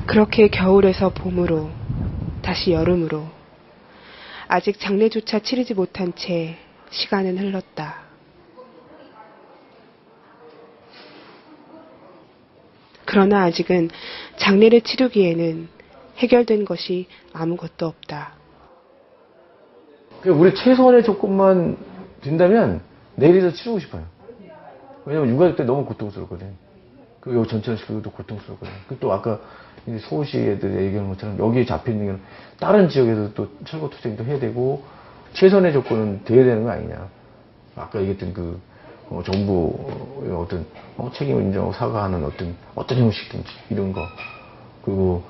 그렇게 겨울에서 봄으로, 다시 여름으로, 아직 장례조차 치르지 못한 채 시간은 흘렀다. 그러나 아직은 장례를 치르기에는 해결된 것이 아무것도 없다. 우리 최소한의 조건만 된다면 내일이라도 치르고 싶어요. 왜냐면 유가족 때 너무 고통스럽거든. 여기 전체를 시키고도 고통스럽거든. 또 아까 서울시 애들 얘기하는 것처럼 여기에 잡혀있는 게 다른 지역에서 또 철거 투쟁도 해야 되고 최선의 조건은 돼야 되는 거 아니냐. 아까 얘기했던 정부의 어떤 책임을 인정하고 사과하는 어떤 형식든지 이런 거. 그리고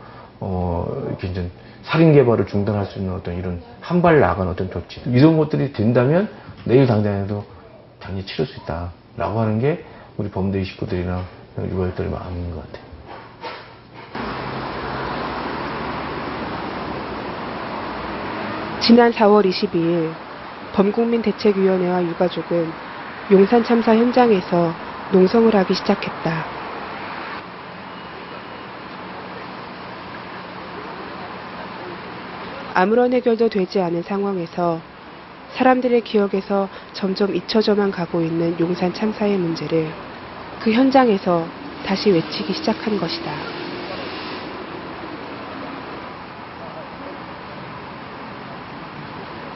이렇게 이제 살인 개발을 중단할 수 있는 어떤 이런 한 발 나간 어떤 조치. 이런 것들이 된다면 내일 당장에도 장례 치를 수 있다라고 하는 게 우리 범대위 식구들이나 유가족들의 마음인 것 같아요. 지난 4월 22일 범국민대책위원회와 유가족은 용산 참사 현장에서 농성을 하기 시작했다. 아무런 해결도 되지 않은 상황에서 사람들의 기억에서 점점 잊혀져만 가고 있는 용산 참사의 문제를 그 현장에서 다시 외치기 시작한 것이다.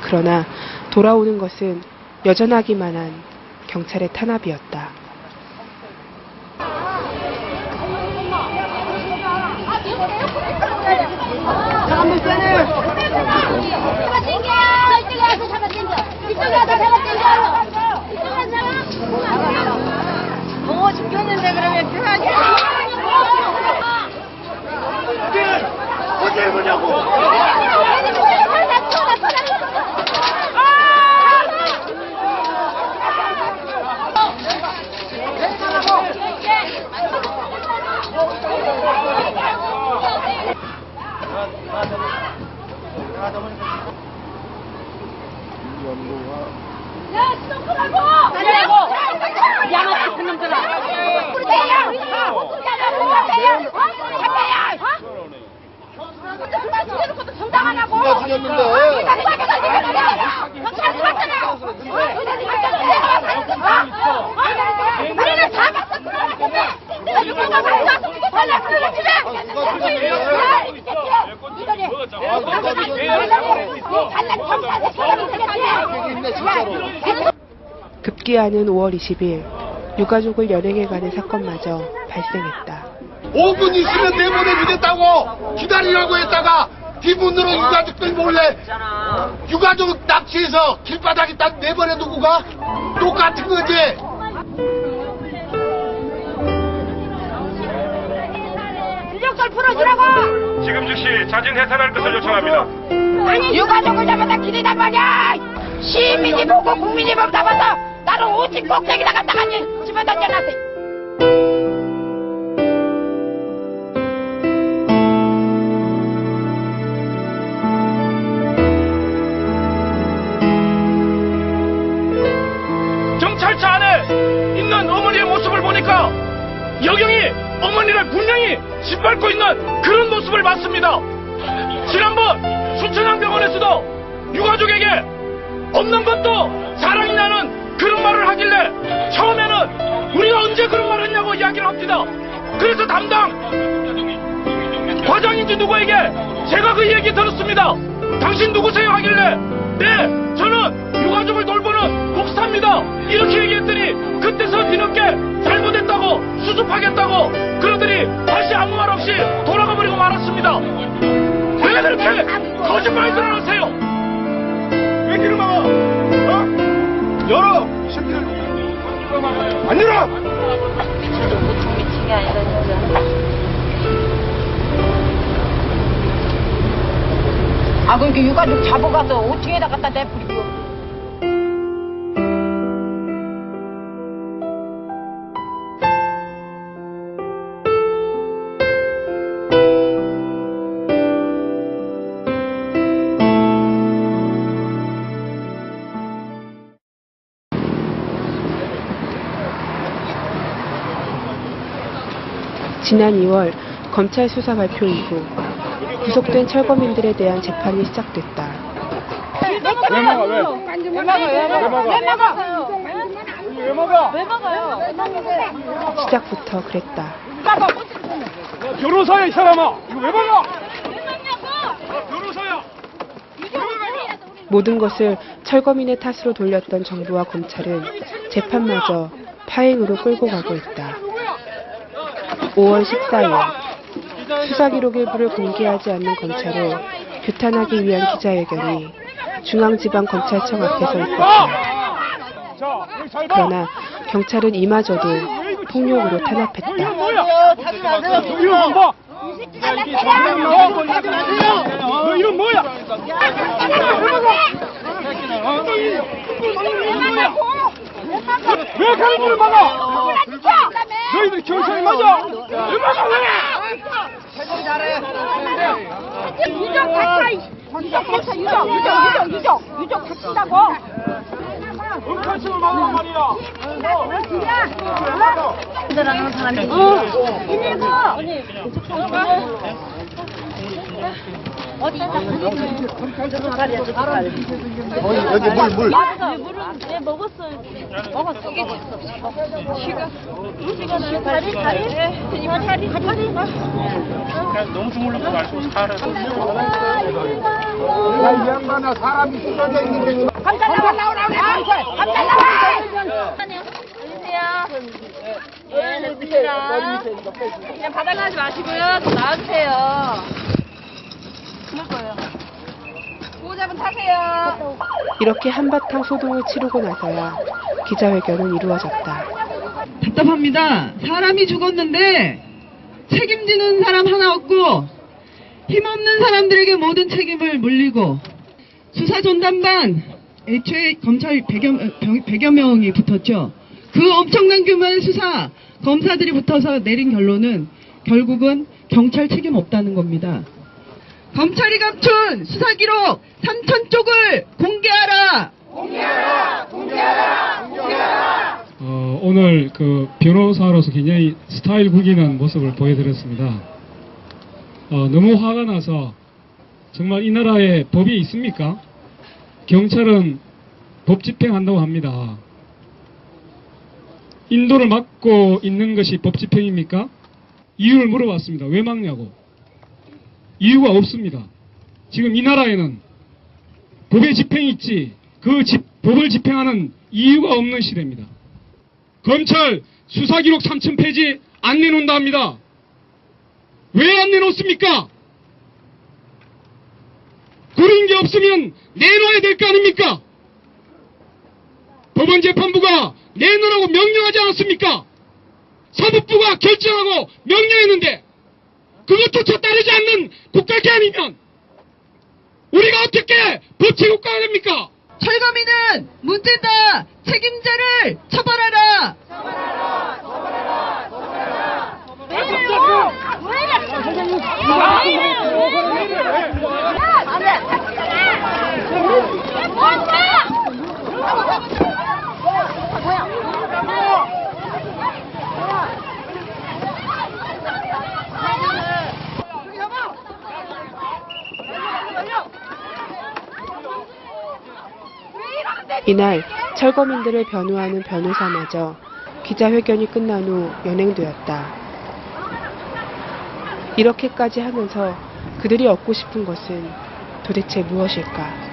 그러나 돌아오는 것은 여전하기만 한 경찰의 탄압이었다. 더워 죽겠는데 그러면 필요하지. 어디 해보냐고. 야, 좀 끄라고! 달라고! 야마 같은 놈들아! 우리 대야! 그만 죽여놓고도 정당 안 하고! 누가 죽였는데? 우리는 다 봤어! 내가 누군가 가져와서 죽여달라고 급기야는 5월 20일 유가족을 연행해가는 사건마저 발생했다. 5분 있으면 내보내주겠다고 기다리라고 했다가 뒷문으로 유가족들 몰래 유가족 납치해서 길바닥에 딱 내버려두고 가? 똑같은 거지. 인력설 풀어주라고! 지금 즉시 자진 해산할 것을 요청합니다. 아니 유가족을 잡아다 기리단 말이야! 시민이 보고 국민이 법 잡아서 나를 오직 꼭대기다 갖다가지 집어 던져놨어. 경찰차 안에 있는 어머니의 모습을 보니까 여경이 어머니를 분명히 짓밟고 있는 그런 모습을 봤습니다. 지난번 순천향병원에서도 유가족에게 없는 것도 자랑이냐는 그런 말을 하길래 처음에는 우리가 언제 그런 말을 했냐고 이야기를 합니다. 그래서 담당 과장인지 누구에게 제가 그 얘기 들었습니다. 당신 누구세요? 하길래 네, 저는 유가족을 돌보는 목사입니다. 이렇게 얘기했더니 그때서 뒤늦게 잘못했다고 수습하겠다고 그러더니 다시 아무 말 없이 돌아가 버리고 말았습니다. 왜 그렇게 거짓말을 하세요? 왜 길을 막아? 어? 열어! 안 열어! 미친 게 아니다 진짜. 아 그러니까 유가족 잡아가서 5층에다 갖다 내버리고. 지난 2월 검찰 수사 발표 이후 구속된 철거민들에 대한 재판이 시작됐다. 왜 막아? 왜? 왜 막아? 시작부터 그랬다. 변호사야 이 사람아. 이거 왜 막아? 변호사야. 모든 것을 철거민의 탓으로 돌렸던 정부와 검찰은 재판마저 파행으로 끌고 가고 있다. 5월 14일 수사 기록 일부를 공개하지 않는 검찰을 규탄하기 위한 기자회견이 중앙지방검찰청 앞에서 있었다. 자, 여기 잘 봐. 그러나 경찰은 이마저도 폭력으로 탄압했다. 이건 뭐야? 이건 봐. 너 이건 뭐야? 왜 가는지를 막아? 너희들 경찰이 맞아? 왜 막아 왜? 유적 같아. 유적 같다고. 은칼춤을 막아 말이야. 여기 물. 너무 주물르고 말고 살아. 이 양반아 사람이 쓰러져 있는데 감찰 나오라 그래. 감찰 나와. 그냥 바닥나지 마시고요. 좀 나와주세요. 그럴 거예요. 보호자분 타세요. 이렇게 한바탕 소동을 치르고 나서야 기자회견은 이루어졌다. 답답합니다. 사람이 죽었는데 책임지는 사람 하나 없고 힘없는 사람들에게 모든 책임을 물리고 수사 전담반 애초에 검찰 100여 명이 붙었죠. 그 엄청난 규모의 수사 검사들이 붙어서 내린 결론은 결국은 경찰 책임 없다는 겁니다. 검찰이 감춘 수사 기록 3,000쪽을 공개하라! 오늘 그 변호사로서 굉장히 스타일 구기는 모습을 보여드렸습니다. 너무 화가 나서 정말 이 나라에 법이 있습니까? 경찰은 법 집행한다고 합니다. 인도를 막고 있는 것이 법 집행입니까? 이유를 물어봤습니다. 왜 막냐고. 이유가 없습니다. 지금 이 나라에는 법의 집행이 있지 그 법을 집행하는 이유가 없는 시대입니다. 검찰 수사기록 3,000페이지 안 내놓는다 합니다. 왜 안 내놓습니까? 그런 게 없으면 내놓아야 될 거 아닙니까? 법원재판부가 내놓으라고 명령하지 않았습니까? 사법부가 결정하고 명령했는데 그것조차 따르지 않는 국가기관이면 우리가 어떻게 법치국가가 됩니까? 철거민은 문제다! 책임자를 처벌하라! 이날 철거민들을 변호하는 변호사마저 기자회견이 끝난 후 연행되었다. 이렇게까지 하면서 그들이 얻고 싶은 것은 도대체 무엇일까?